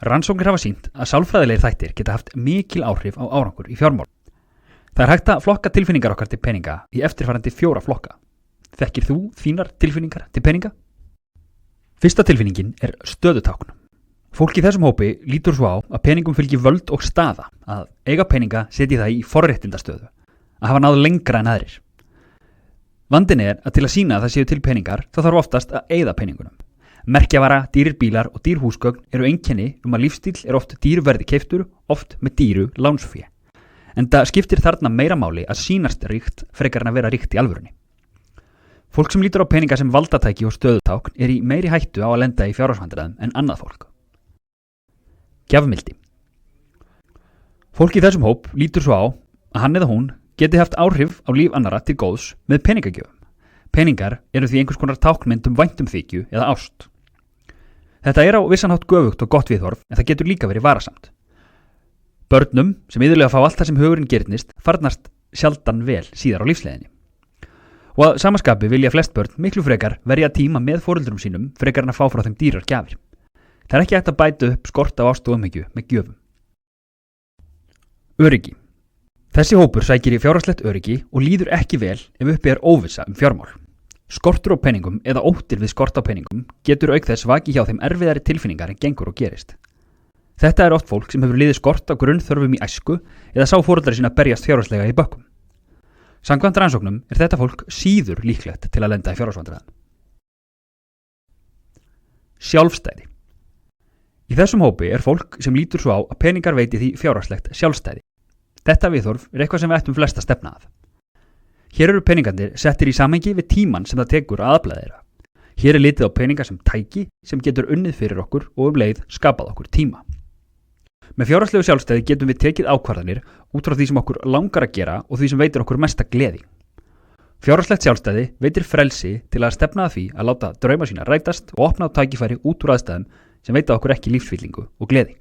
Rannsóknir hafa sýnt að sálfræðilegir þættir geta haft mikil áhrif á árangur í fjármálum. Það hægt að flokka tilfinningar okkar til peninga í eftirfarandi 4 flokka. Þekkir þú þínar tilfinningar til peninga? Fyrsta tilfinningin er stöðutákn. Fólk í þessum hópi lítur svo á að peningum fylgi völd og staða, að eiga peninga setji það í forréttindastöðu, að hafa náð lengra en aðrir. Vandinn er að til að sýna að það séu til peningar þá þarf oftast að eyða peningunum. Merkjavara, dýrir bílar og dýr húsgögn eru einkenni að lífstíll er oft dýru verði keyptur, oft með dýru lánsfé. En það skiptir þarna meira máli að sýnast ríkt frekar en að vera ríkt í alvörunni. Fólk sem lítur á peninga sem valdatæki og stöðutákn er í meiri hættu á að lenda í fjárhagsvandræðum en annað fólk. Gjafmildi. Fólk í þessum hóp lítur svo á að hann eða hún geti haft áhrif á líf annarra til góðs með peningagjöfum. Peningar eru því einhvers konar táknmynd væntumþykju eða ást. Þetta er á vissan hátt göfugt og gott viðhorf en það getur líka verið varasamt. Börnum sem iðulega fá allt það sem hugurinn girnist farnast sjaldan vel síðar á lífsleiðinni. Og að samaskapi vilja flest börn miklu frekar verja tíma með foreldrum sínum frekar en að fá frá þeim dýrar gjafir. Það er ekki hægt að bæta upp skort á ást og umhyggju með gjöfum. Öryggi. Þessi hópur sækir í fjárhagslegt öryggi og líður ekki vel ef uppi er óvissa fjármál. Skortur á peningum eða óttir við skort á peningum getur auk þess vakið hjá þeim erfiðari tilfinningar en gengur og gerist. Þetta er oft fólk sem hefur liðið skort á grunnþörfum í æsku eða sá foreldrar sína berjast fjárhagslega í bökkum. Samkvæmt rannsóknum er þetta fólk síður líklegt til að lenda í fjárhagsvandræðum. Sjálfstæði. Í þessum hópi er fólk sem lítur svo á að peningar veiti því fjárhagslegt sjálfstæði. Þetta viðhorf er eitthvað sem við ættum flest að stefna að. Hér eru peningarnir settir í samhengi við tíman sem það tekur að afla þeirra. Hér er litið á peninga sem tæki sem getur unnið fyrir okkur og leið skapað okkur tíma. Með fjárhagslegu sjálfstæði getum við tekið ákvarðanir út frá því sem okkur langar að gera og því sem veitir okkur mesta gleði. Fjárhagslegt sjálfstæði veitir frelsi til að stefna að því að láta drauma sína rætast og opna á tækifæri út úr aðstæðum sem veita okkur ekki lífsfyllingu og gleði.